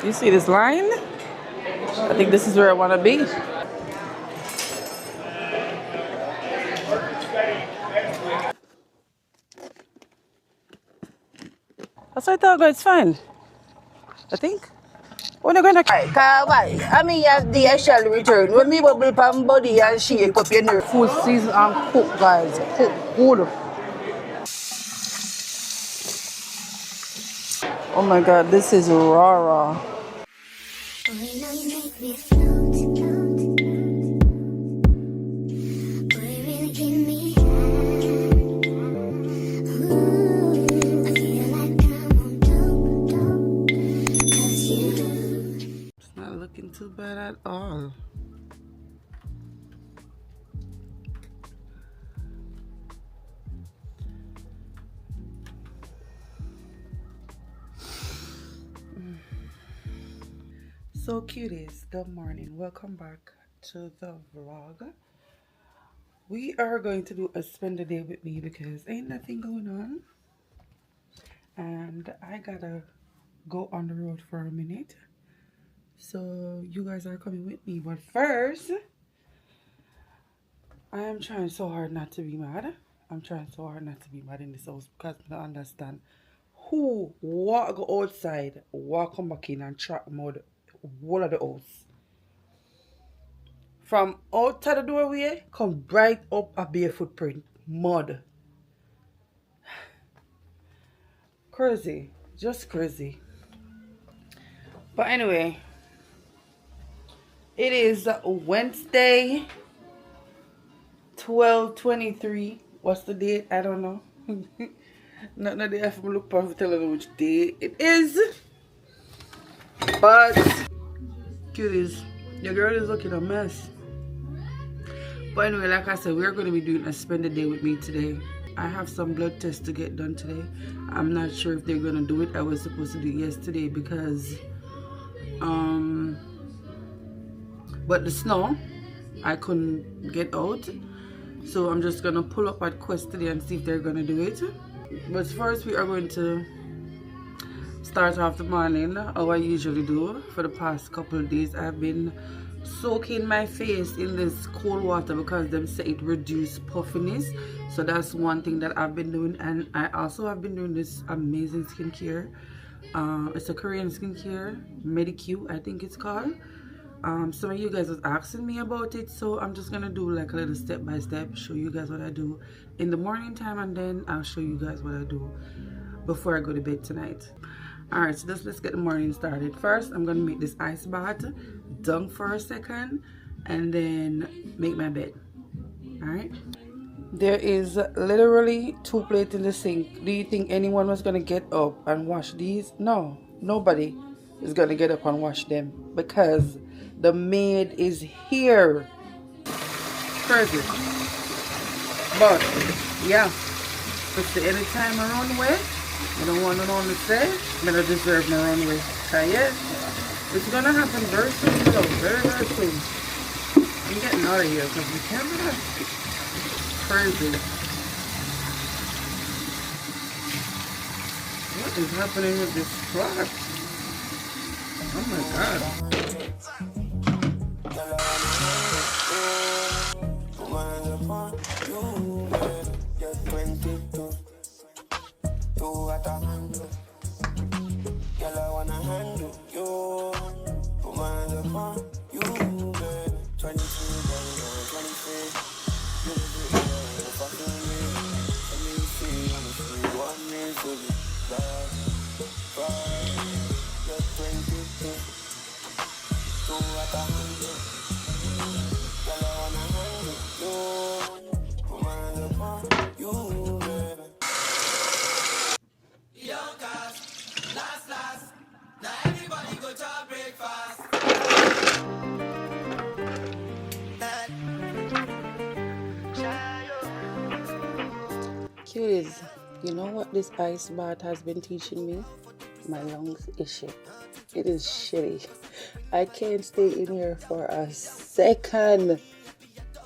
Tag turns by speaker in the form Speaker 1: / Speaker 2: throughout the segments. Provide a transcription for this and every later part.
Speaker 1: You see this line? I think this is where I want to be. That's what I thought, it's fine. I think. When are you going to...
Speaker 2: Why? I mean, yes, the shall return. When me bubble pan body and shake up your nerve.
Speaker 1: Food season and cook, guys. Cook good. Oh my god, this is raw. It's not looking too bad at all. So cuties, good morning. Welcome back to the vlog. We are going to do a spend a day with me because ain't nothing going on. And I gotta go on the road for a minute. So you guys are coming with me. But first, I am trying so hard not to be mad. I'm trying so hard not to be mad in this house because I don't understand who walk go outside, walk come back in and track mode whole of the house. From outside the doorway, come right up a bare footprint. Mud. Crazy. Just crazy. But anyway, it is Wednesday, 12/23. What's the date? I don't know. Not the day I have to look for telling you which day it is. But cuties, your girl is looking a mess. But anyway, like I said, we're going to be doing a spend a day with me today. I have some blood tests to get done today. I'm not sure if they're going to do it. I was supposed to do it yesterday because but the snow, I couldn't get out. So I'm just going to pull up at Quest today and see if they're going to do it. But first we are going to start off the morning how I usually do. For the past couple of days I've been soaking my face in this cold water because them say it reduces puffiness. So that's one thing that I've been doing. And I also have been doing this amazing skincare. It's a Korean skincare, Makeover I think it's called. Some of you guys was asking me about it, so I'm just gonna do like a little step by step, show you guys what I do in the morning time, and then I'll show you guys what I do before I go to bed tonight. Alright, so let's get the morning started. First, I'm gonna make this ice bath, dunk for a second, and then make my bed. Alright. There is literally 2 plates in the sink. Do you think anyone was gonna get up and wash these? No, nobody is gonna get up and wash them because the maid is here. Crazy. But yeah, it's the anytime I run away, I don't want to know to say, but I deserve my runway. So yeah, it's gonna happen very soon, though. Very, very soon. I'm getting out of here because we can't do that. Crazy. What is happening with this truck? Oh my god. Cuties, you know what this ice bath has been teaching me? My lungs is shit. It is shitty. I can't stay in here for a second.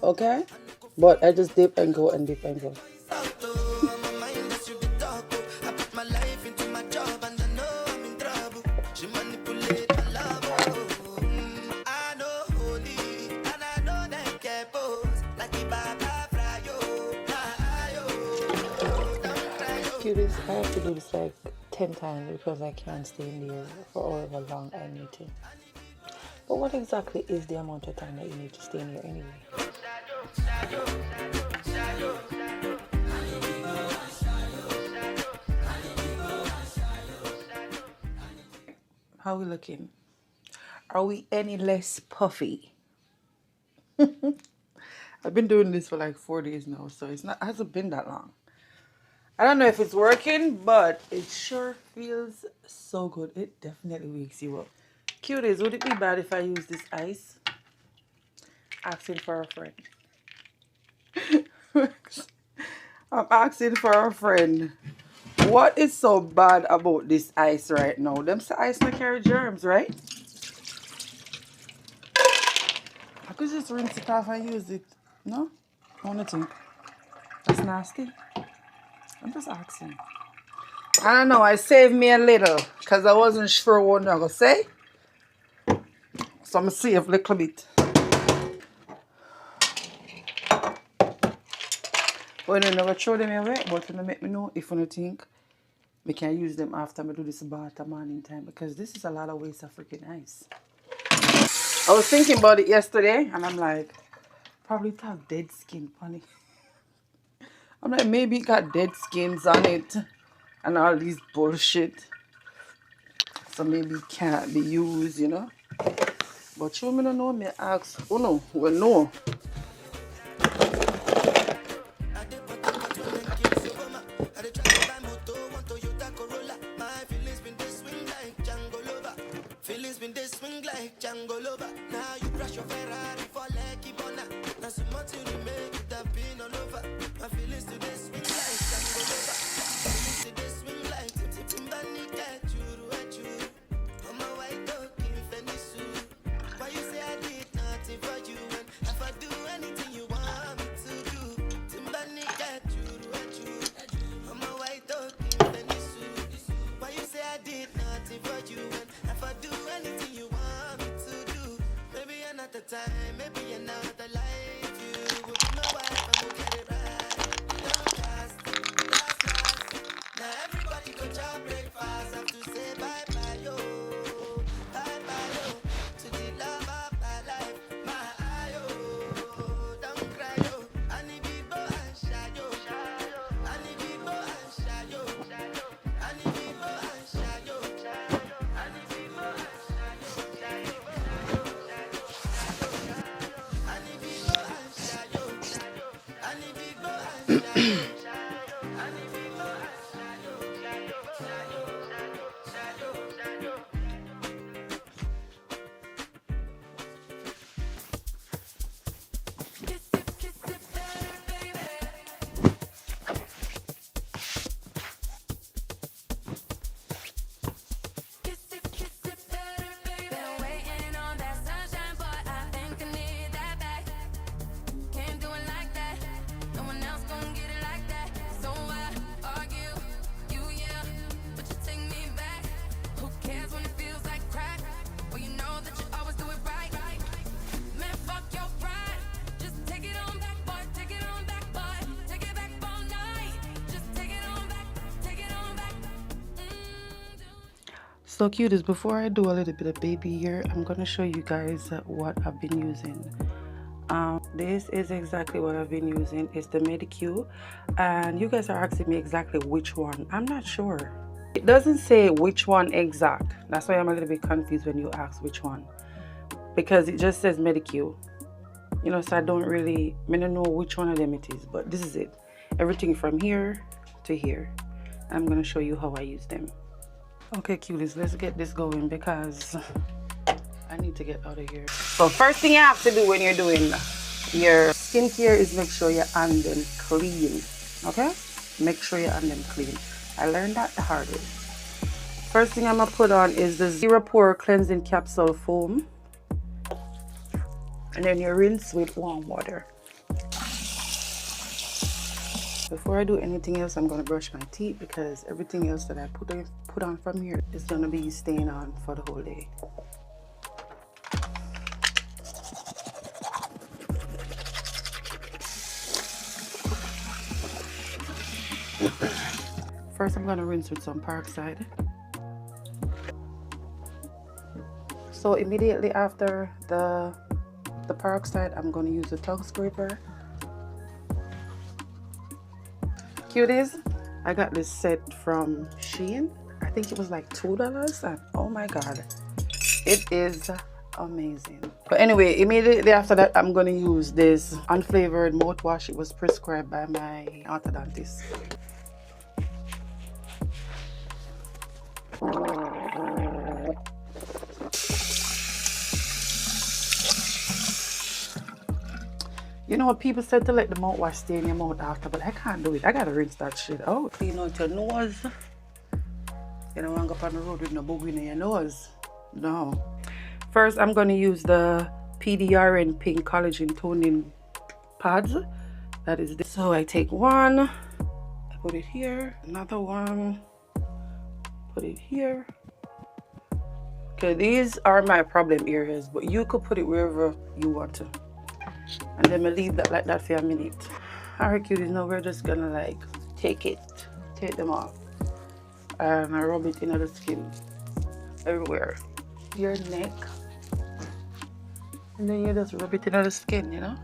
Speaker 1: Okay? But I just dip and go and dip and go. cuties, I have to do this like 10 times because I can't stay in there for however long I need to. But what exactly is the amount of time that you need to stay in here anyway? How are we looking? Are we any less puffy? I've been doing this for like 4 days now, so it hasn't been that long. I don't know if it's working, but it sure feels so good. It definitely wakes you up. Cuties, would it be bad if I use this ice? Asking for a friend. I'm asking for a friend. What is so bad about this ice right now? Them say ice not carry germs, right? I could just rinse it off and use it. No? I want to think. That's nasty. I'm just asking. I don't know. I saved me a little because I wasn't sure what I'm going to say. So I'm going to save a little bit. Well, I never throw them away, but you make me know if you think we can use them after I do this bath at morning time, because this is a lot of waste of freaking ice. I was thinking about it yesterday and I'm like, probably it have dead skin on it. I'm like, maybe it got dead skins on it and all these bullshit. So maybe it can't be used, you know. But you don't know, me ask. Oh no, well no. So cuties, before I do a little bit of baby here, I'm going to show you guys what I've been using. This is exactly what I've been using. It's the Makeover, and you guys are asking me exactly which one. I'm not sure. It doesn't say which one exact. That's why I'm a little bit confused when you ask which one, because it just says Makeover. You know, so I don't know which one of them it is, but this is it. Everything from here to here. I'm going to show you how I use them. Okay, cuties, let's get this going because I need to get out of here. So first thing you have to do when you're doing your skincare is make sure your hand them clean. Okay? Make sure your hand them clean. I learned that the hard way. First thing I'm going to put on is the Zero Pore Cleansing Capsule Foam. And then you rinse with warm water. Before I do anything else, I'm going to brush my teeth because everything else that I put on from here is going to be staying on for the whole day. First, I'm gonna rinse with some peroxide. So immediately after the peroxide, I'm gonna use a tongue scraper. Cuties, I got this set from Fiend. I think it was like $2, and oh my god, it is amazing. But anyway, immediately after that, I'm gonna use this unflavored mouthwash. It was prescribed by my orthodontist. You know what, people said to let the mouthwash stay in your mouth after, but I can't do it. I gotta rinse that shit out. Clean out your nose. You don't want to go on the road with no boogie in your nose. No. First, I'm gonna use the PDRN Pink Collagen Toning Pads. That is this. So I take one, I put it here. Another one, put it here. Okay, these are my problem areas, but you could put it wherever you want to. And then I leave that like that for a minute. Alright, cuties, now we're just gonna like take them off, and I rub it into the skin everywhere. Your neck, and then you just rub it into the skin, you know?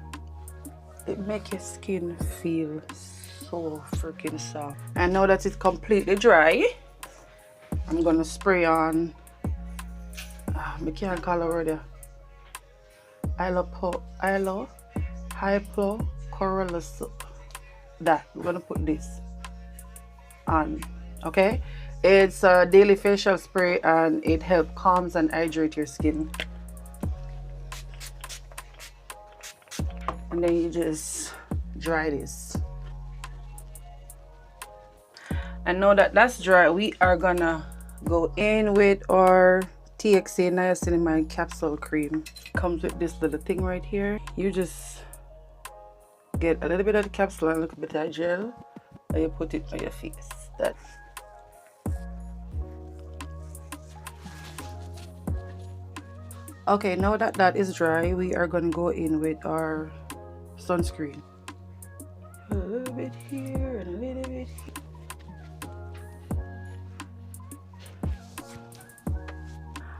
Speaker 1: It makes your skin feel so freaking soft. And now that it's completely dry, I'm gonna spray on, I can't call it already. Hypochlorous. That we're gonna put this on. Okay, it's a daily facial spray and it helps calms and hydrate your skin. And then you just dry this. And now that that's dry, we are gonna go in with our TXA niacinamide capsule cream. Comes with this little thing right here. You just get a little bit of the capsule and a little bit of gel, and you put it on your face. That. Okay, now that that is dry, we are gonna go in with our sunscreen. A little bit here and a little bit here.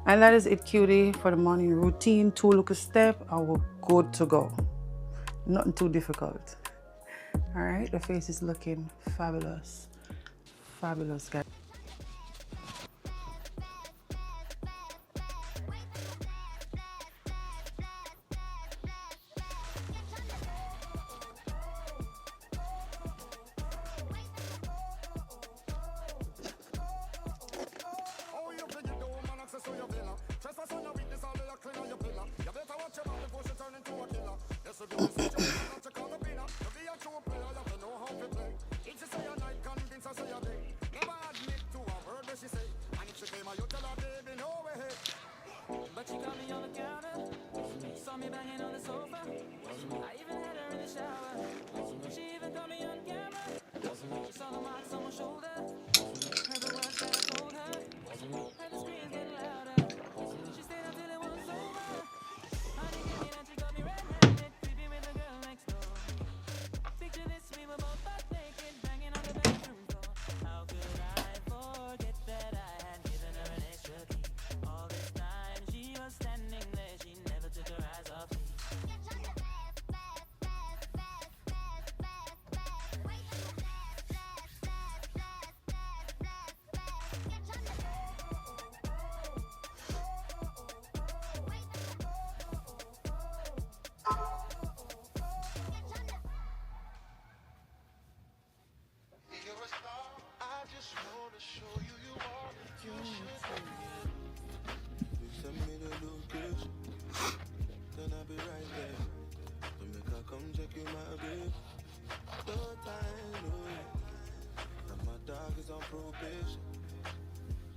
Speaker 1: And that is it, cutie, for the morning routine. 2 little steps, and we're good to go. Nothing too difficult. All right, the face is looking fabulous. Fabulous, guys.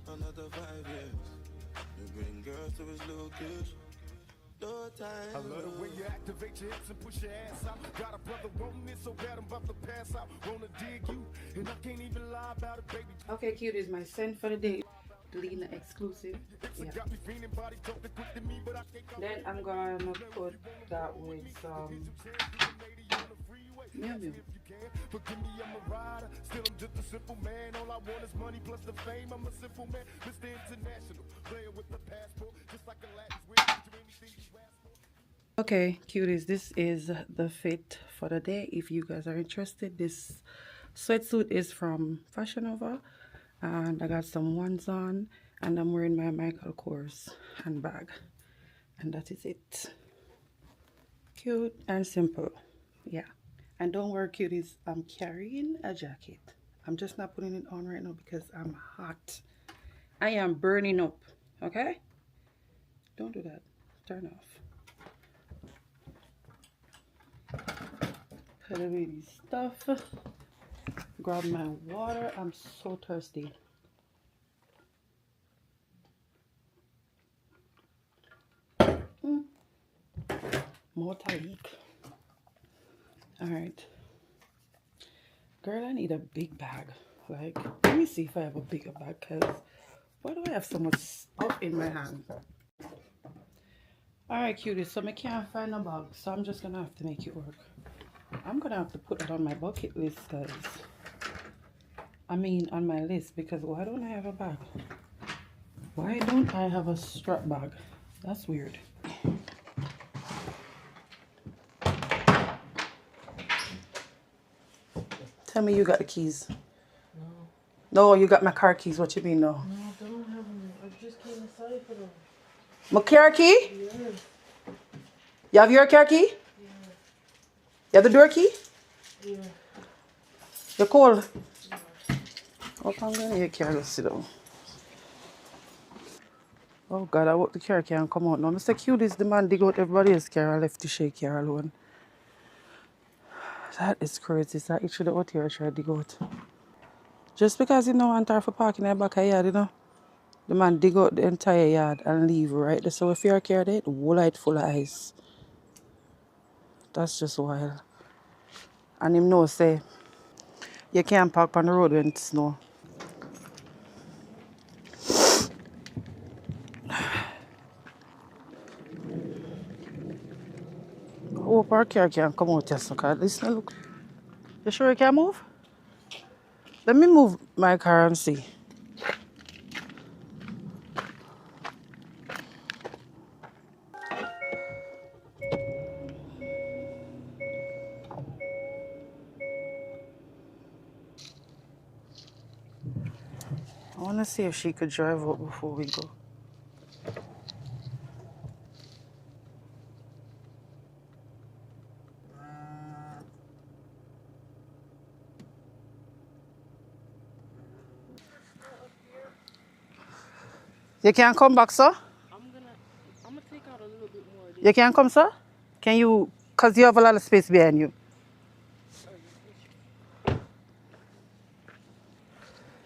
Speaker 3: Another 5 years. You bring girls to his location. No time. I love the way you activate your hips and push your ass out. Got a brother wanting it so bad I'm about to pass out. Wanna dig you, and I can't even lie about it, baby.
Speaker 1: Okay, cuties, my scent for the day. Lena exclusive. Yeah. Then I'm gonna put that with some meow meow.
Speaker 3: Still, I'm just a simple man. All I want is money plus the fame. I'm a simple man, Mr. International, player with the passport, just like a Latin switch. Anything you ask for.
Speaker 1: Okay, cuties, this is the fit for the day. If you guys are interested, this sweatsuit is from Fashion Nova, and I got some ones on, and I'm wearing my Michael Kors handbag, and that is it. Cute and simple. Yeah, and don't worry, cuties, I'm carrying a jacket. I'm just not putting it on right now because I'm hot. I am burning up. Okay, don't do that. Turn off. Put away this stuff. Grab my water. I'm so thirsty. Motor leak. Alright. Girl, I need a big bag. Like, let me see if I have a bigger bag, because why do I have so much stuff in my hand? Alright, cuties, so I can't find a bag, so I'm just gonna have to make it work. I'm gonna have to put it on my bucket list, guys. I mean, on my list, because why don't I have a bag? Why don't I have a strap bag? That's weird. Tell me you got the keys. No, you got my car keys. What you mean, no?
Speaker 4: No, I don't have them. I just came inside for them.
Speaker 1: My car key?
Speaker 4: Yes.
Speaker 1: You have your car key?
Speaker 4: Yeah.
Speaker 1: You have the door key?
Speaker 4: Yeah.
Speaker 1: You're cold? Yeah. Oh, I'm going to your car. Let's sit down. Oh, God, I hope the car can't come out now. Mr. Cuties, the man dig out everybody else's car. I left the shake car alone. That is crazy. So I actually out here try to dig out. Just because you know want her for parking in the back of the yard, you know. The man dig out the entire yard and leave right there. So if your car there, the whole light full of ice. That's just wild. And him know say you can't park on the road when it's snow. I hope our car can come out here, so this no look. You sure you can move? Let me move my car and see. I want to see if she could drive out before we go. You can come back, sir?
Speaker 4: I'm gonna take out a little bit more.
Speaker 1: You can come, sir? Can you, because you have a lot of space behind you.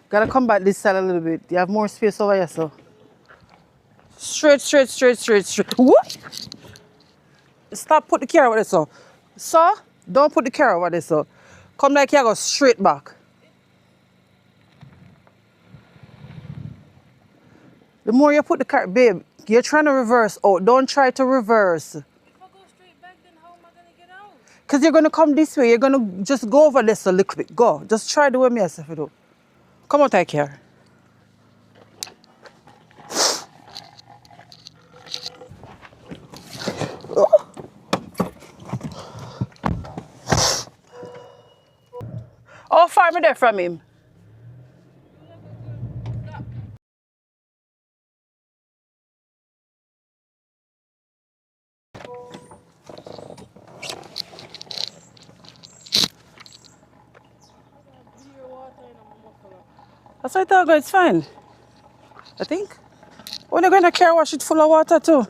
Speaker 1: Gotta come back this side a little bit. You have more space over here, sir. Straight, straight, straight, straight, straight. What? Stop, put the car over there, sir. Sir, don't put the car over there, sir. Come like you go straight back. The more you put the car, babe, you're trying to reverse out. Don't try to reverse.
Speaker 4: If I go straight back, then how am I gonna get out?
Speaker 1: Because you're going to come this way. You're going to just go over this a little bit. Go. Just try the way me yourself do. Come out, take care. How far am I there from him? That's what I thought, it's fine. I think. When you're going to car wash it full of water too.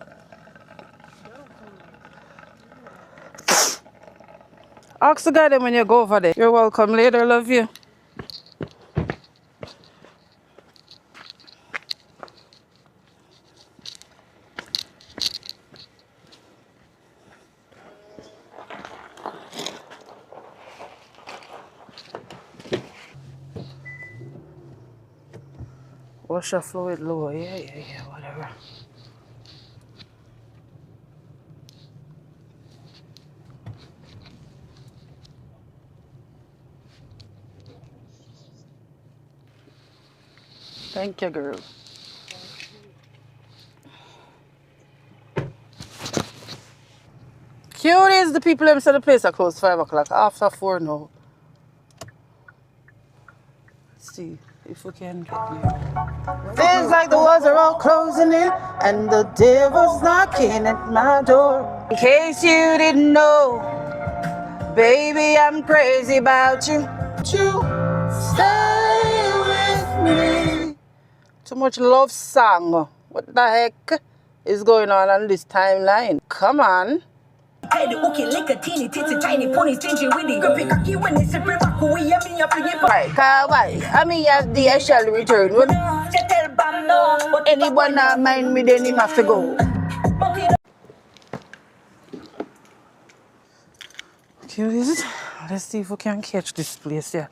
Speaker 1: Ask the guy then when you go over there. You're welcome later, love you. Wash your fluid low. Yeah, whatever. Thank you, girl. Cute is the people them say the place are closed 5 o'clock. After 4 now. Let's see if we can get there. Feels like the walls are all closing in and the devil's knocking at my door. In case you didn't know, baby, I'm crazy about you. You stay with me. Too much love song. What the heck is going on this timeline? Come on. Right, kawaii. I mean, yes, I shall return. When anyone not mind me, then him have to go. Cuties, let's see if we can catch this place here.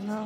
Speaker 1: No.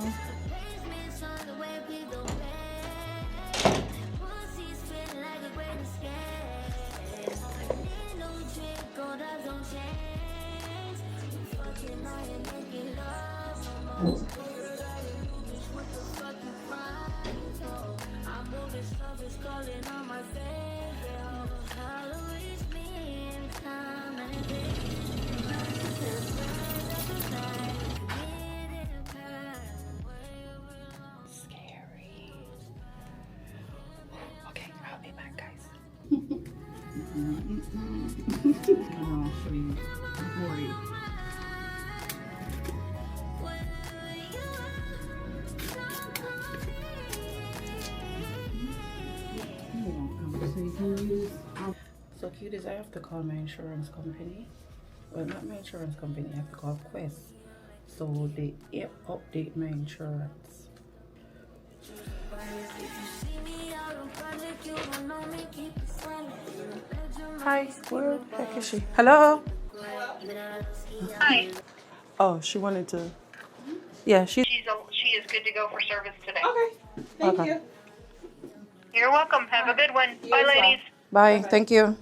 Speaker 1: So cuties, I have to call my insurance company. Well, not my insurance company, I have to call Quest. So they update my insurance. Hi, where the heck is she? Hello?
Speaker 5: Hi.
Speaker 1: Oh, she wanted to. Yeah, she
Speaker 5: She is good to go for service today.
Speaker 1: Okay. Thank you.
Speaker 5: You're welcome. Have a good one. Bye, ladies.
Speaker 1: Bye. Thank you.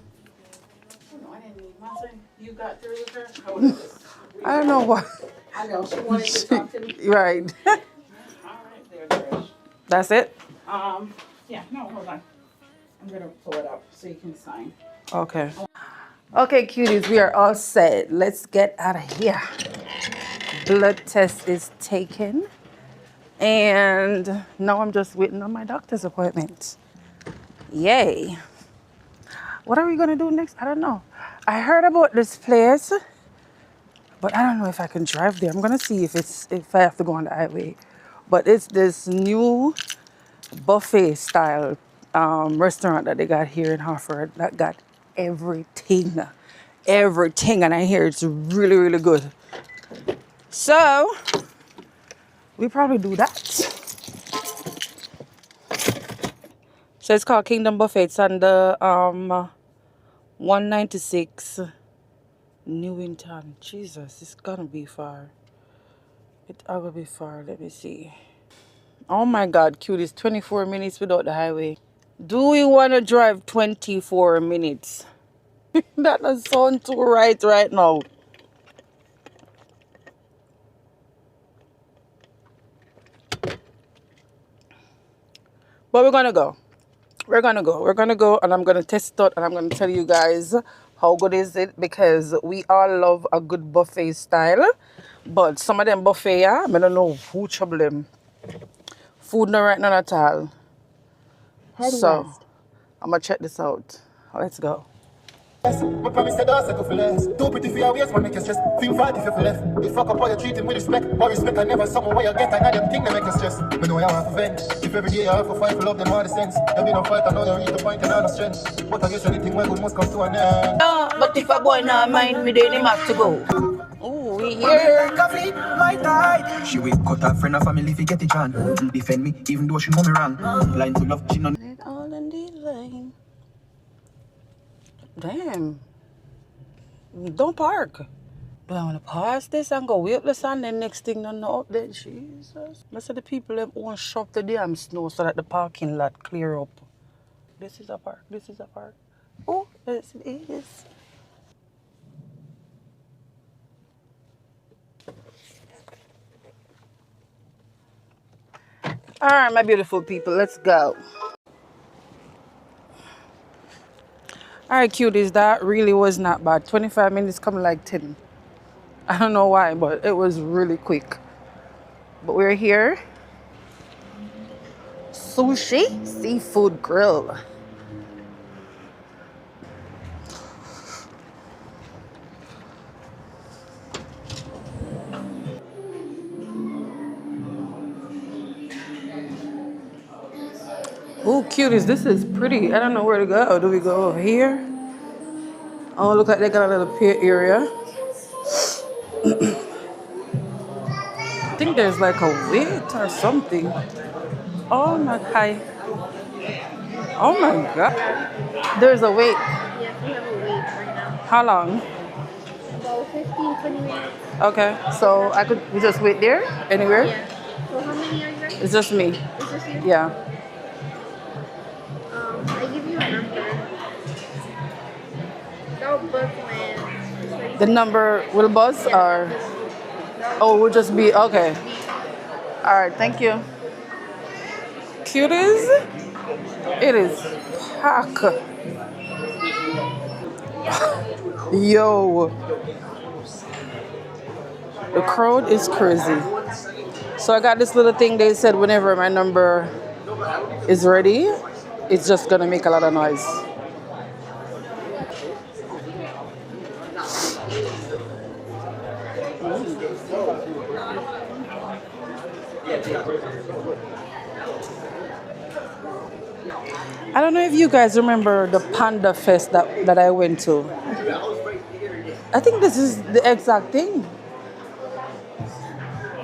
Speaker 4: You got through with her?
Speaker 1: I don't know why.
Speaker 4: I know, she wanted to talk to me.
Speaker 1: Right.
Speaker 4: All right, there, Trish.
Speaker 1: That's it?
Speaker 4: Yeah, no, hold on. I'm gonna pull it up so you can sign.
Speaker 1: Okay. Okay, cuties, we are all set. Let's get out of here. Blood test is taken. And now I'm just waiting on my doctor's appointment. Yay. What are we gonna do next? I don't know. I heard about this place, but I don't know if I can drive there. I'm gonna see if I have to go on the highway. But it's this new buffet style restaurant that they got here in Hartford that got everything, and I hear it's really, really good. So we probably do that. So it's called Kingdom Buffet. It's on the 196 Newington. Jesus, it's gonna be far. It's gonna be far. Let me see. Oh my God, cute! It's 24 minutes without the highway. Do we want to drive 24 minutes? That doesn't sound too right now. But we're gonna go. We're gonna go, and I'm gonna test it out, and I'm gonna tell you guys how good is it, because we all love a good buffet style. But some of them buffet, I don't know who trouble them. Food no right none at all. So I'm gonna check this out. Let's go.
Speaker 3: My promise said I settle for less. Too pretty for your waist, man, make you stress. Feel bad if you feel left. You fuck up how you treat him with respect. But respect I never someone where you get another thing that make you stress. But know you want to vent. If every day you have to fight for love, then what the sense? You be no fight, I know you reach the point and all the strength. But I guess anything well good must come to an end.
Speaker 2: No, but if a boy not mind me, then him have to go.
Speaker 1: Ooh, we here.
Speaker 6: My tide. She will cut her friend and family if you get it on. Defend me, even though she know me wrong. Blind to love, she know.
Speaker 1: All in the lane. Damn. Don't park. But I want to pause this and go weightless and then next thing no no update. Jesus. Most of the people them won't shove the damn snow so that the parking lot clear up. This is a park. This is a park. Oh, yes it is. Alright, my beautiful people, let's go. Alright, cuties, that really was not bad. 25 minutes coming like 10. I don't know why, but it was really quick. But we're here. Sushi seafood grill. Oh, cuties, this is pretty. I don't know where to go. Do we go over here? Oh, look like they got a little pier area. I think there's like a wait or something. Oh my, hi. Oh my God. There's a wait.
Speaker 7: Yes, we have a wait right now.
Speaker 1: How long?
Speaker 7: About 15, 20 minutes.
Speaker 1: Okay, so we just wait there? Anywhere?
Speaker 7: Yeah. So how many are you guys?
Speaker 1: It's just me.
Speaker 7: It's just you?
Speaker 1: Yeah.
Speaker 7: I give you a number. That'll buzz when it's ready.
Speaker 1: The number will buzz or? Oh, we'll just be, okay. All right, thank you. Cuties, it is packed. Yo, the crowd is crazy. So I got this little thing they said whenever my number is ready, it's just gonna make a lot of noise. I don't know if you guys remember the Panda Fest that I went to. I think this is the exact thing.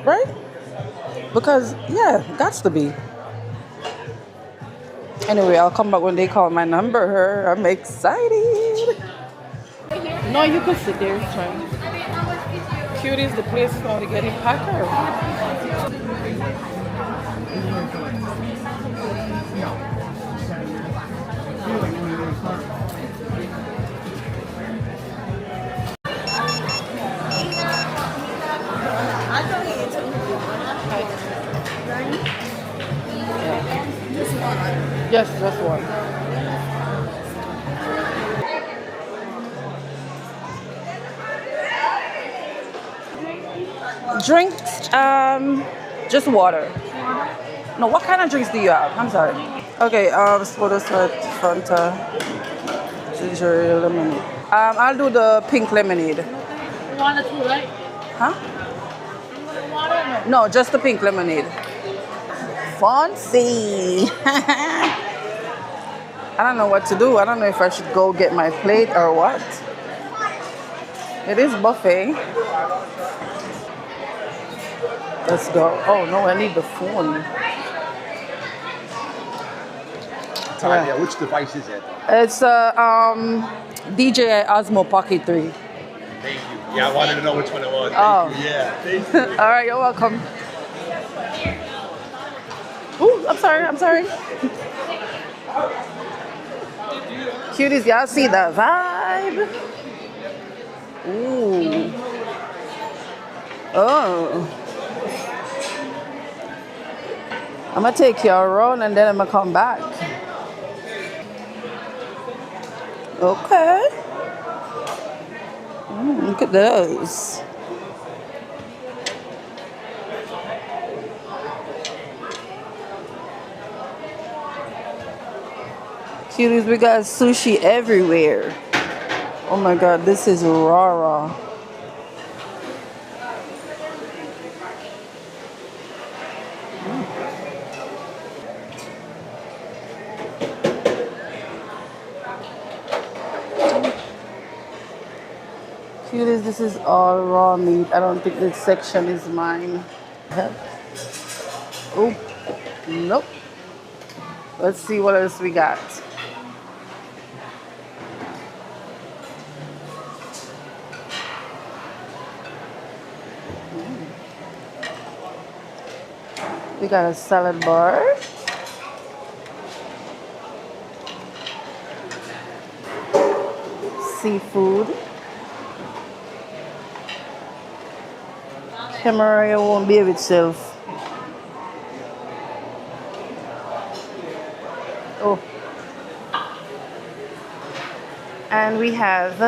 Speaker 1: Right? Because, yeah, that's to be. Anyway, I'll come back when they call my number. I'm excited. No, you can sit there. It's fine. Cuties, the place is already getting packed. Yes, just one. Drinks, just water. No, what kind of drinks do you have? I'm sorry. Okay, soda sweat, Fanta, ginger lemonade. I'll do the pink lemonade.
Speaker 7: You want it too, right?
Speaker 1: Huh?
Speaker 7: You want water or no?
Speaker 1: No, just the pink lemonade. Fancy. I don't know what to do. I don't know if I should go get my plate or what. It is buffet. Let's go. Oh no, I need the phone.
Speaker 8: Yeah, which device is it?
Speaker 1: It's DJI Osmo Pocket 3.
Speaker 8: Thank you. Yeah, I wanted to know which one it was.
Speaker 1: Oh.
Speaker 8: Thank you. Yeah, thank you.
Speaker 1: All right, you're welcome. Ooh, I'm sorry. Cuties, y'all see the vibe? Ooh. Oh. I'm gonna take y'all around and then I'm gonna come back. Okay. Look at those. Cuties, we got sushi everywhere. Oh my God, this is raw. Cuties, this is all raw meat. I don't think this section is mine. Oh, nope. Let's see what else we got.
Speaker 2: We got a salad bar. Seafood. Camera won't behave itself. Oh. And we have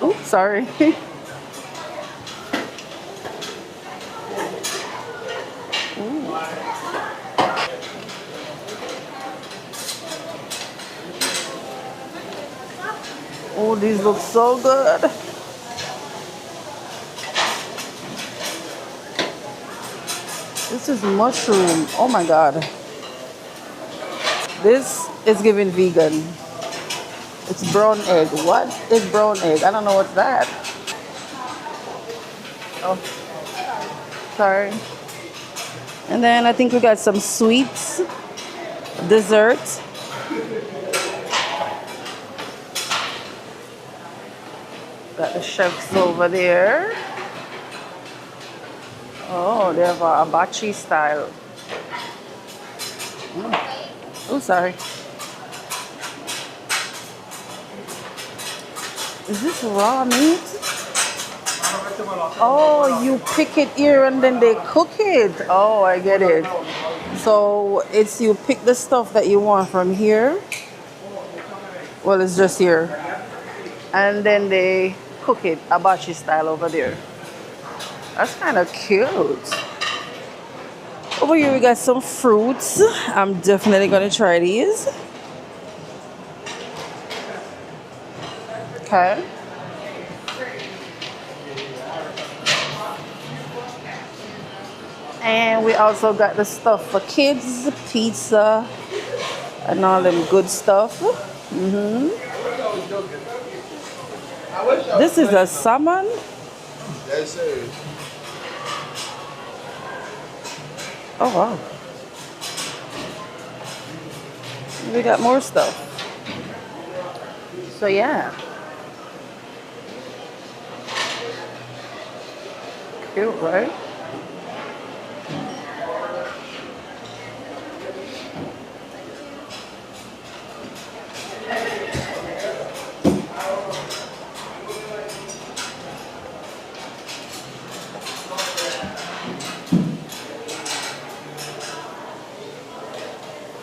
Speaker 2: oh, sorry. Oh, these look so good. This is mushroom. Oh my god. This is giving vegan. It's brown egg. What is brown egg? I don't know what's that. Oh, sorry. And then I think we got some sweets, dessert. Got the chefs over there. Oh, they have a hibachi style. Oh, sorry. Is this raw meat? Oh, you pick it here and then they cook it. Oh, I get it. So it's you pick the stuff that you want from here. Well, it's just here. And then they cook it hibachi style over there. That's kind of cute. Over here we got some fruits. I'm definitely gonna try these. Okay. And we also got the stuff for kids, pizza, and all them good stuff. This is a salmon.
Speaker 8: Yes, sir.
Speaker 2: Oh wow. We got more stuff. So yeah. Cute, right?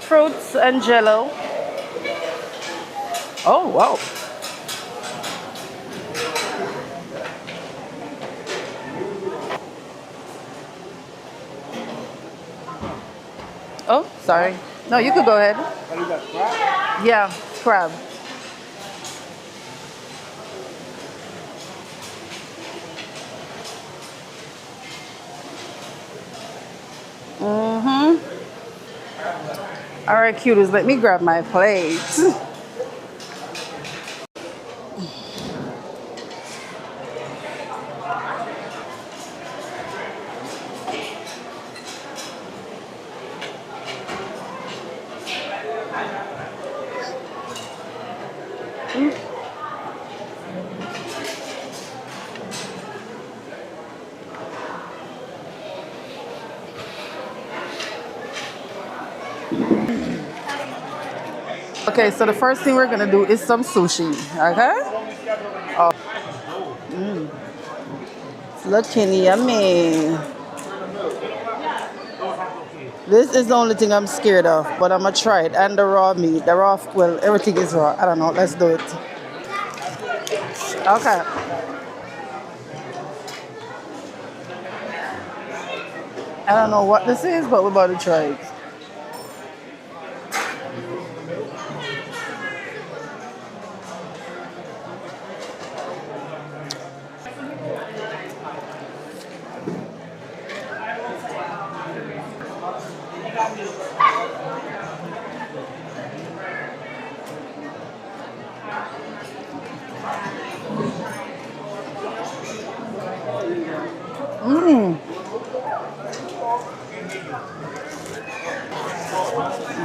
Speaker 2: Fruits and jello. Oh, wow. Oh, sorry. No, you could go ahead. Yeah, crab. All right, cuties, let me grab my plate. Okay, so the first thing we're gonna do is some sushi, okay? Oh. It's looking yummy. This is the only thing I'm scared of, but I'm gonna try it. And the raw meat, well, everything is raw. I don't know, let's do it. Okay. I don't know what this is, but we're about to try it.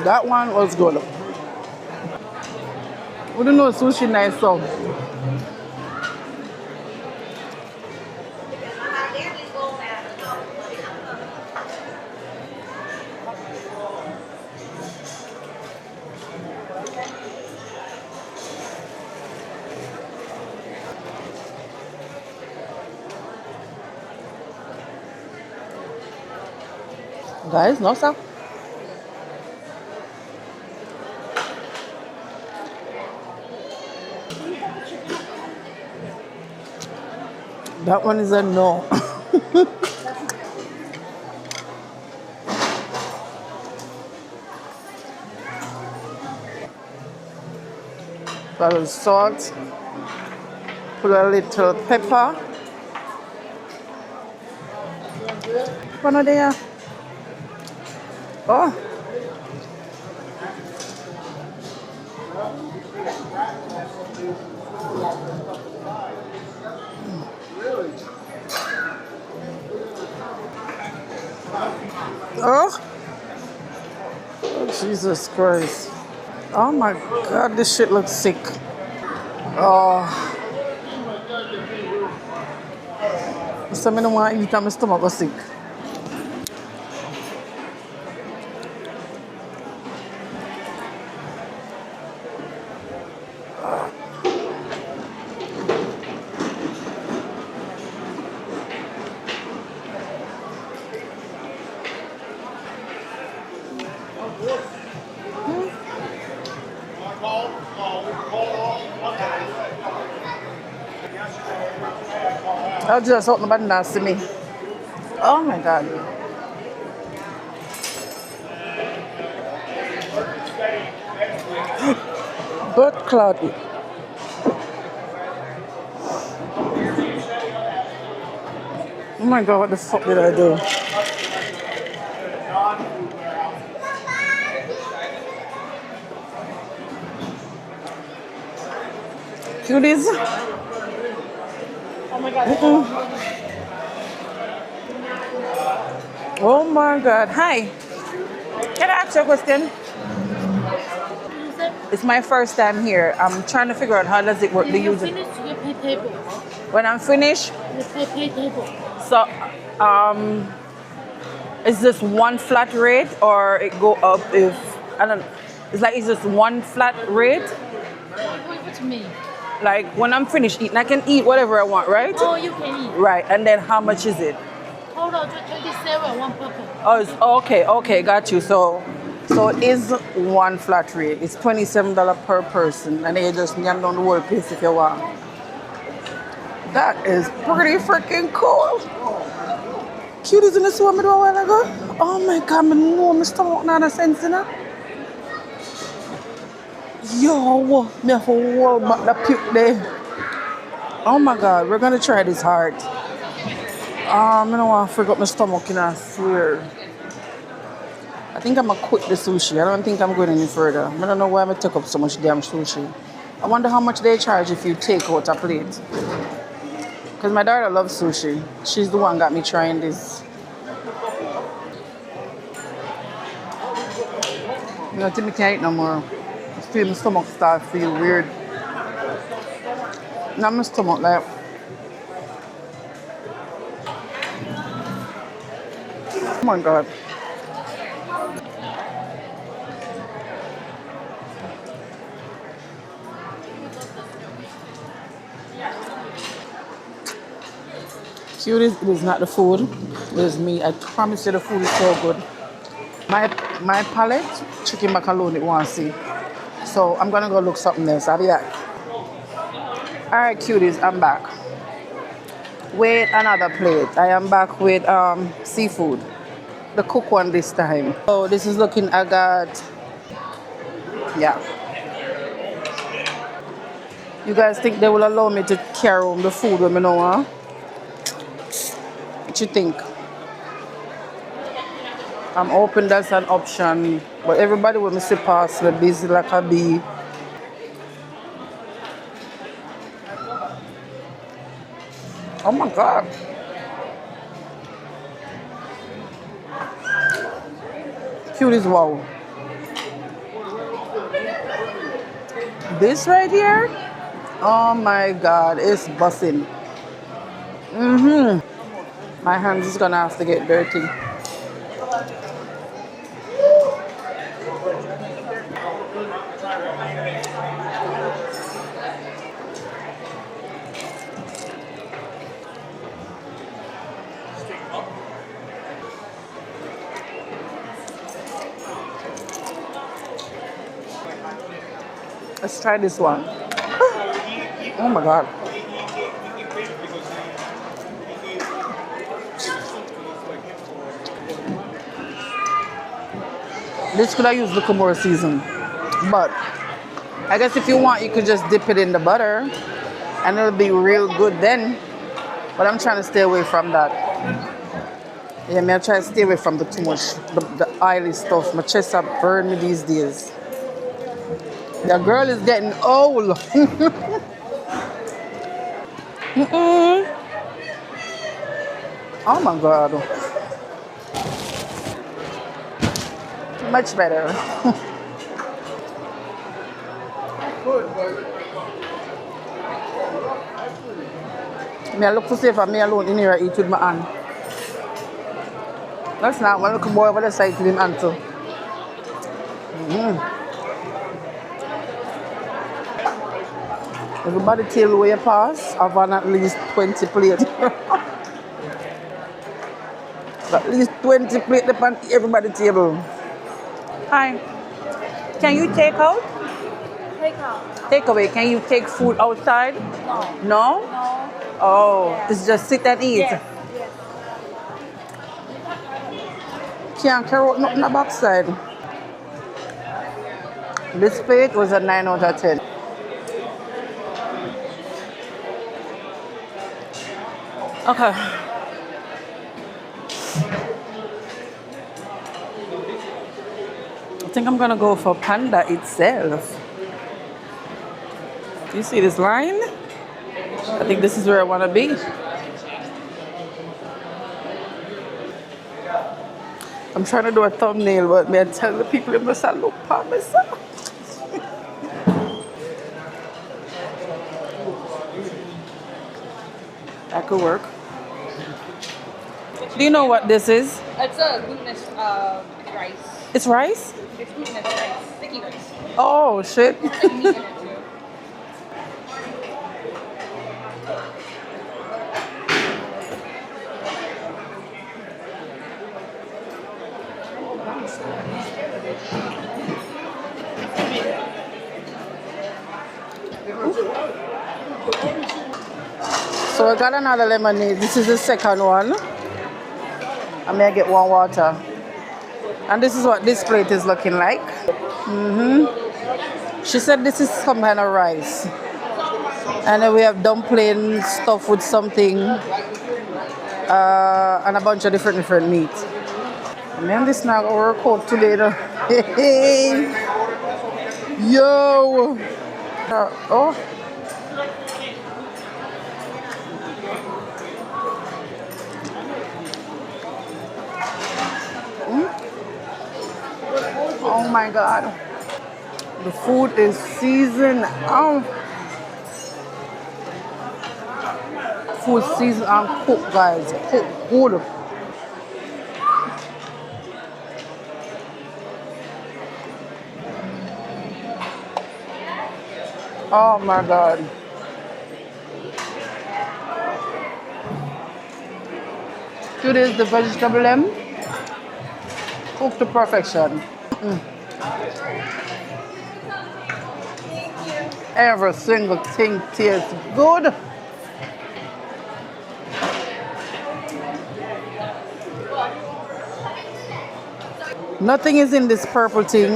Speaker 2: That one was good. We don't know sushi nice so. Guys, no sir. That one is a no. That is salt. Put a little pepper. One of there. Oh. Oh. Oh, Jesus Christ. Oh my God, this shit looks sick. Oh. So I don't want to eat and my stomach was sick. I'll just open the button and see me. Oh my God. But cloudy. Oh my God, what the fuck did I do? Cuties?
Speaker 7: Oh my God.
Speaker 2: Oh my God. Hi. Can I ask you a question? It's my first time here. I'm trying to figure out how does it work.
Speaker 7: When you finish, you pay table.
Speaker 2: When I'm finished,
Speaker 7: You pay table.
Speaker 2: so is this one flat rate or it go up if I don't know. It's like it's just one flat rate?
Speaker 7: What do you mean?
Speaker 2: Like when I'm finished eating, I can eat whatever I want, right?
Speaker 7: Oh, you can eat.
Speaker 2: Right. And then how much is it?
Speaker 7: Total 27, one person.
Speaker 2: Oh, it's, okay, got you. So it is one flat rate. It's $27 per person, and then you just yam down the whole place if you want. That is pretty freaking cool. Cuties in the swim a while ago. Oh my God, I know my stomach not a sense in it. Yo, me have to hold back the puke there. Oh my God, we're gonna try this hard. I don't want to forget my stomach, I swear. I think I'm gonna quit the sushi. I don't think I'm going any further. I don't know why I took up so much damn sushi. I wonder how much they charge if you take out a plate. Because my daughter loves sushi. She's the one got me trying this. You know, I think I can't eat no more. I feel my stomach start to feel weird. Now my stomach like... Oh my God. Cuties, it is not the food, it is me. I promise you the food is so good. My palate, chicken macaroni, it wants to see. So I'm gonna go look something else. I'll be back. Alright cuties, I'm back. With another plate. I am back with seafood. The cook one this time. So this is looking, I got, yeah. You guys think they will allow me to carry home the food when I know, huh? What you think? I'm hoping that's an option, but everybody will me see past me busy like a bee. Oh my God. Cute as wow. This right here, oh my God, it's busting. My hands is gonna have to get dirty. Let's try this one. Oh my God. This could have used the more season, but I guess if you want, you could just dip it in the butter and it'll be real good then. But I'm trying to stay away from that. Yeah, me I try to stay away from the too much, the oily stuff. My chest have burned me these days. The girl is getting old. Oh my God. Much better. Me I look to see if I'm me alone in here I eat with my hand. That's not one little boy over the side with him hand too. Everybody table where you pass, I've had at least 20 plates. At least 20 plates upon everybody's table. Hi. Can you take out?
Speaker 9: Take out.
Speaker 2: Take away. Can you take food outside?
Speaker 9: No.
Speaker 2: No?
Speaker 9: No.
Speaker 2: Oh, it's just sit and eat.
Speaker 9: Yes. Yes.
Speaker 2: Can't carry out nothing on the backside. This plate was a 9 out of 10. Okay. I think I'm gonna go for panda itself. You see this line? I think this is where I wanna be. I'm trying to do a thumbnail, but me I tell the people it must look for myself. That could work. Do you know what this is?
Speaker 9: It's a glutinous rice.
Speaker 2: It's rice?
Speaker 9: It's glutinous rice. Sticky rice.
Speaker 2: Oh shit.
Speaker 9: It's like meat in it too.
Speaker 2: So I got another lemonade. This is the second one. I may get one water. And this is what this plate is looking like. She said this is some kind of rice. And then we have dumpling stuffed with something. And a bunch of different meat. Man, this not gonna work out today though. Yo! Oh! Oh my God. The food is seasoned. Oh. Food seasoned and cooked, guys. Cooked good. Oh my God. Here is the vegetable M. Cooked to perfection. Every single thing tastes good. Nothing is in this purple thing.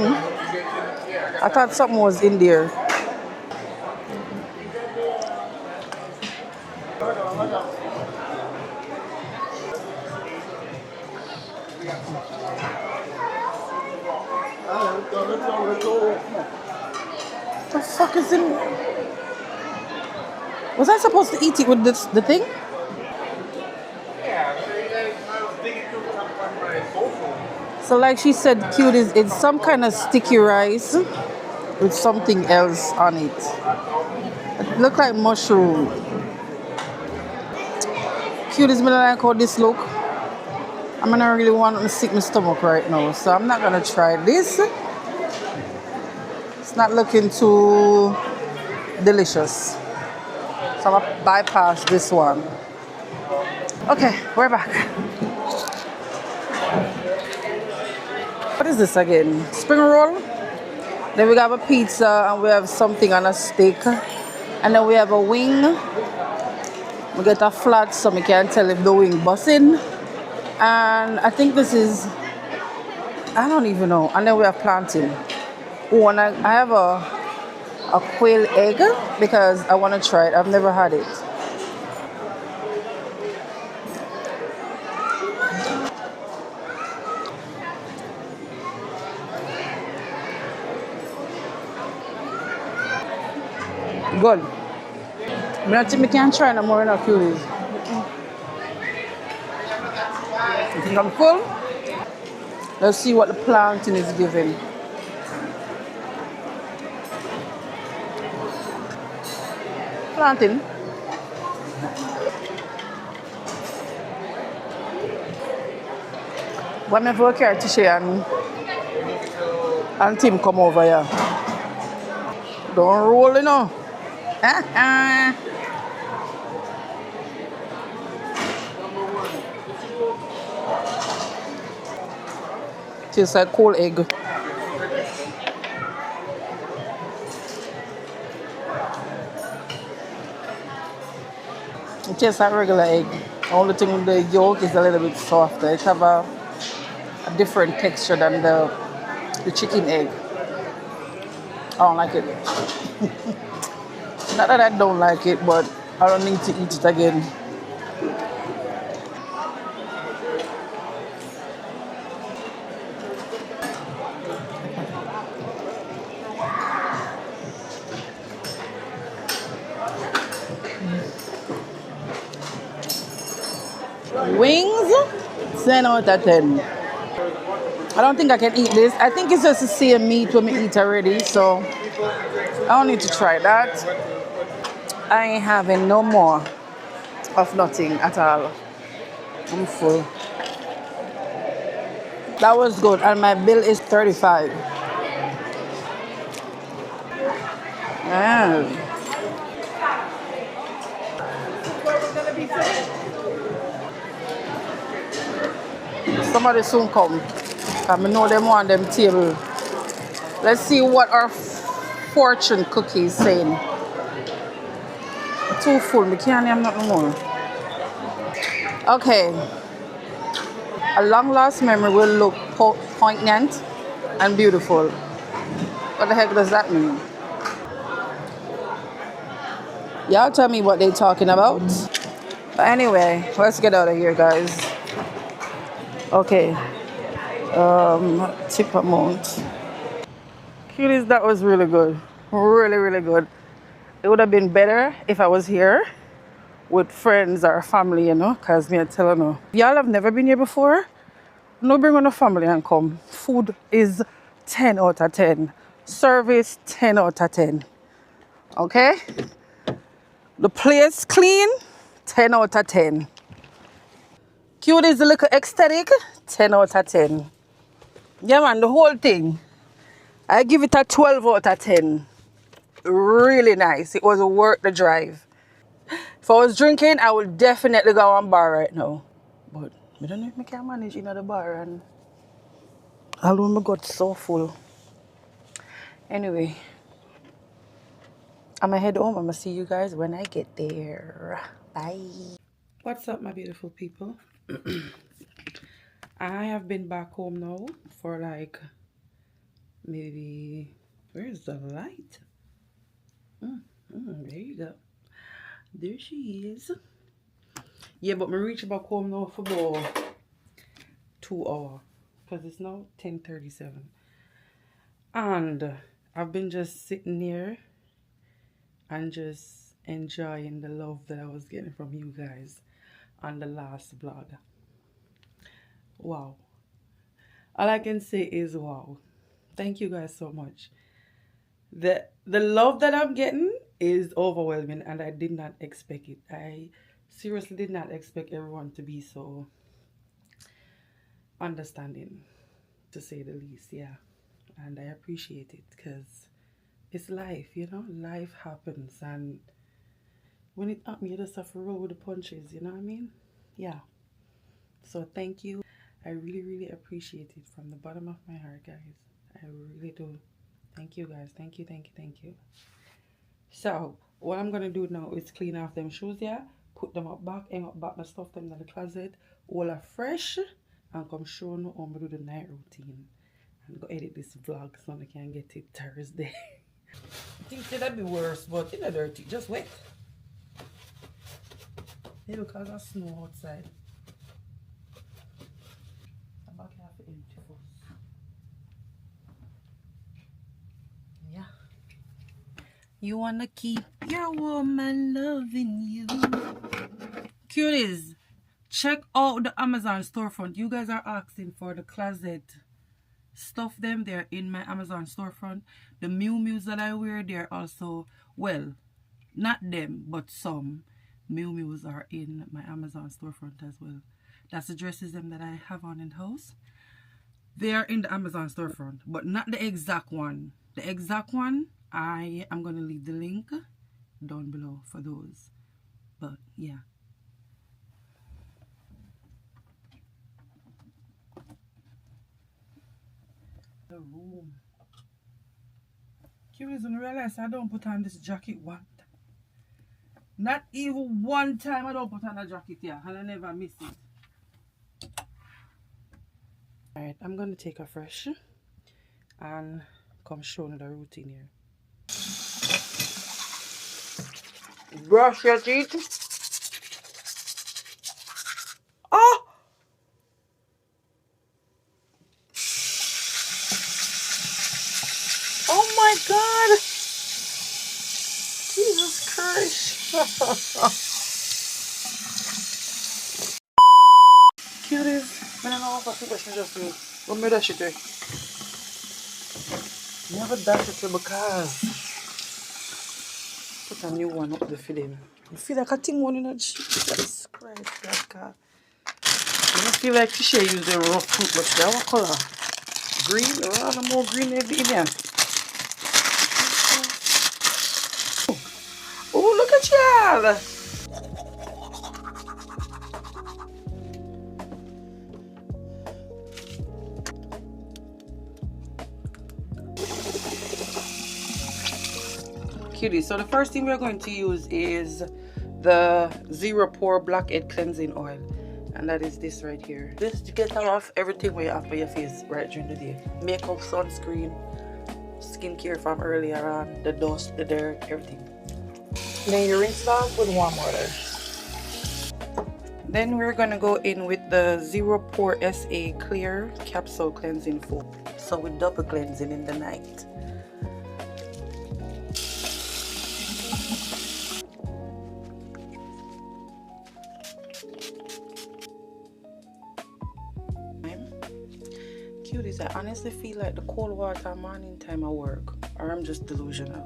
Speaker 2: I thought something was in there. What the fuck is in? Was I supposed to eat it with this the thing? So like she said, cute is it's some kind of sticky rice with something else on it. It look like mushroom. Cute as me like how this look. I'm gonna really want to sick my stomach right now, so I'm not gonna try this. It's not looking too delicious. So I'm gonna bypass this one. Okay, we're back. What is this again? Spring roll? Then we have a pizza and we have something on a steak. And then we have a wing. We get a flat so we can't tell if the wing busting. And I think this is, I don't even know. And then we have plantain. Oh, and I have a quail egg because I want to try it. I've never had it. Good. I think we can try no more in our cuties. You think I'm full? Let's see what the plantain is giving. Plantain. Whenever I carry Tisha and Tim come over here. Don't roll, you know. Tastes like cold egg. It tastes like regular egg. The only thing with the yolk is a little bit softer. It have a different texture than the chicken egg. I don't like it. Not that I don't like it, but I don't need to eat it again. Wings, 10 out of 10. I don't think I can eat this. I think it's just the same meat when we eat already, so I don't need to try that. I ain't having no more of nothing at all. I'm full. That was good, and my bill is 35. Yeah. Somebody soon come. I know them on them table. Let's see what our fortune cookie is saying. Too full, we can't have nothing more. Okay. A long lost memory will look poignant and beautiful. What the heck does that mean? Y'all tell me what they're talking about. But anyway, let's get out of here, guys. Okay. Tip amount. Cuties, that was really good. Really, really good. It would have been better if I was here with friends or family, you know, because me I tell you, y'all have never been here before. No, bring on a family and come. Food is 10 out of 10. Service 10 out of 10. Okay? The place clean, 10 out of 10. Cute is a little ecstatic, 10 out of 10. Yeah man, the whole thing. I give it a 12 out of 10. Really nice. It was worth the drive. If I was drinking, I would definitely go on bar right now. But I don't know if I can manage in the bar and although my got so full. Anyway, I'm gonna head home. I'm gonna see you guys when I get there. Bye.
Speaker 1: What's up, my beautiful people? I have been back home now for like maybe, where's the light? There you go. There she is. Yeah, but I reach back home now for about 2 hours because it's now 10:37. And I've been just sitting here and just enjoying the love that I was getting from you guys on the last vlog. Wow. All I can say is wow. Thank you guys so much. The love that I'm getting is overwhelming, and I did not expect it. I seriously did not expect everyone to be so understanding, to say the least. Yeah, and I appreciate it because it's life, you know. Life happens, and when it happens, you just have to roll with the punches. You know what I mean? Yeah. So thank you. I really, really appreciate it from the bottom of my heart, guys. I really do. Thank you, guys. Thank you, thank you, thank you. So what I'm gonna do now is clean off them shoes, yeah, put them up back, hang up back the stuff them in the closet, all are fresh, and come show you how I do the night routine. And go edit this vlog so I can get it Thursday. I think that'd be worse, but it's not dirty, just wet. Maybe because of snow outside. I'm back here for empty first. Yeah. You wanna keep your woman loving you. Cuties, check out the Amazon storefront. You guys are asking for the closet stuff them. They're in my Amazon storefront. The Mew Mews that I wear, they're also, well, not them, but some Mew Mews are in my Amazon storefront as well. That's the dresses them that I have on in the house. They are in the Amazon storefront, but not the exact one. The exact one, I am going to leave the link down below for those. But yeah. The room. Curious when I realize I don't put on this jacket one time. Not even one time I don't put on a jacket here, and I never miss it. Alright, I'm going to take a fresh and come show you the routine here. Brush your teeth. Oh! Oh my God! Jesus Christ! Cuties, I don't know if I just do. What made that shit there? Never dash it because put a new one up the film. You feel like a thing one in a Jesus Christ, that car. I feel like fish use the rough fruit, but that what color? Green? Rather more green than the Indian. Oh, look at y'all! Cutie. So the first thing we're going to use is the Zero Pore Blackhead Cleansing Oil, and that is this right here. This to get off everything where you have for your face right during the day. Makeup, sunscreen, skincare from earlier on, the dust, the dirt, everything. Then you rinse it off with warm water. Then we're gonna go in with the Zero Pore SA Clear Capsule Cleansing Foam. So with double cleansing in the night. Cuties, I honestly feel like the cold water morning time at work, or I'm just delusional.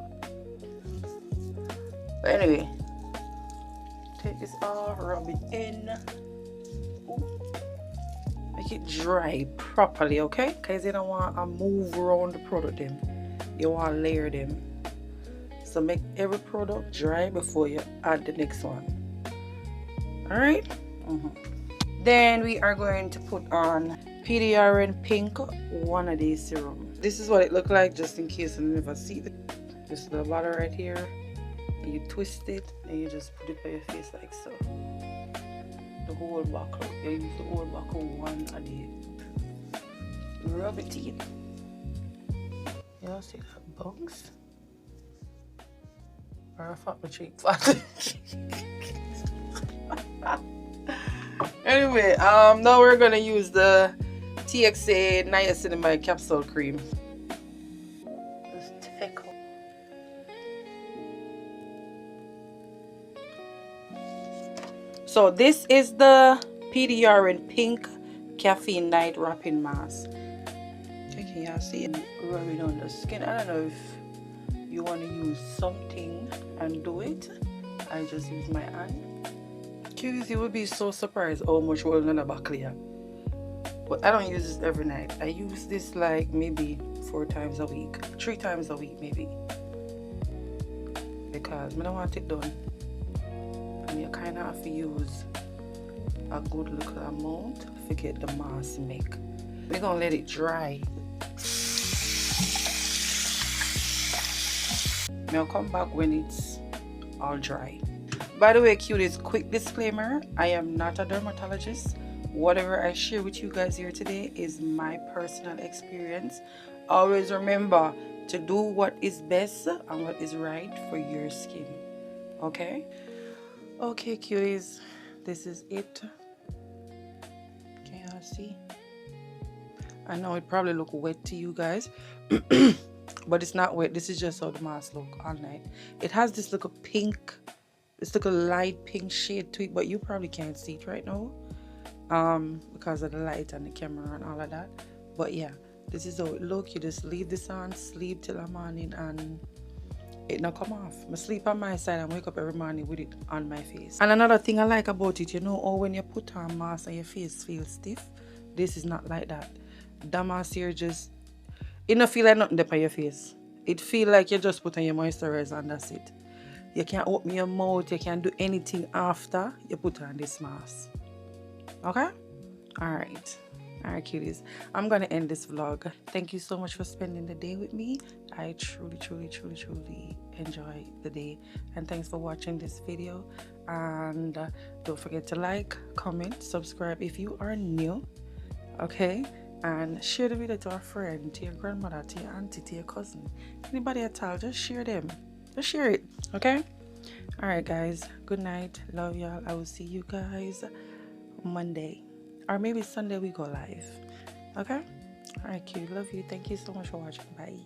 Speaker 1: But anyway, take this off, rub it in. Ooh. Make it dry properly, okay? Because you don't want to move around the product them. You want to layer them. So make every product dry before you add the next one. Alright? Then we are going to put on PDRN Pink, one of these serums. This is what it looks like, just in case you never see it. This is the bottle right here. You twist it and you just put it by your face like so. The whole bottle. You use the whole bottle one a day. Rub it in. Y'all see that bugs? Or I thought my cheek fat. Anyway, now we're gonna use the TXA niacinamide capsule cream. Just take. So this is the PDRN Pink Caffeine Night Wrapping Mask. Okay, can y'all see it? Rubbing on the skin. I don't know if you want to use something and do it, I just use my hand. Cuties, you will be so surprised how much oil in the buckle here. But I don't use this every night. I use this like maybe 4 times a week, 3 times a week maybe, because I don't want it done. And you kind of have to use a good little amount to get the mass make. We're gonna let it dry. I'll come back when it's all dry. By the way, cuties, quick disclaimer, I am not a dermatologist. Whatever I share with you guys here today is my personal experience. Always remember to do what is best and what is right for your skin. Okay? Okay, cuties, this is it. Can y'all see? I know it probably look wet to you guys, but it's not wet. This is just how the mask look all night. It has this little pink, this little light pink shade to it, but you probably can't see it right now because of the light and the camera and all of that. But yeah, this is how it look. You just leave this on, sleep till the morning, and it not come off. I sleep on my side and wake up every morning with it on my face. And another thing I like about it, you know, oh, when you put on mask and your face feels stiff, this is not like that. The mask here just, it don't feel like nothing there on your face. It feel like you just put on your moisturizer and that's it. You can't open your mouth, you can't do anything after you put on this mask. Okay? Alright, cuties, I'm gonna end this vlog. Thank you so much for spending the day with me. I truly enjoy the day, and thanks for watching this video. And don't forget to like, comment, subscribe if you are new. Okay, and share the video to a friend, to your grandmother, to your auntie, to your cousin, anybody at all. Just share them, just share it. Okay, alright guys, good night, love y'all. I will see you guys Monday, or maybe Sunday we go live. Okay, alright, cute, love you, thank you so much for watching, bye.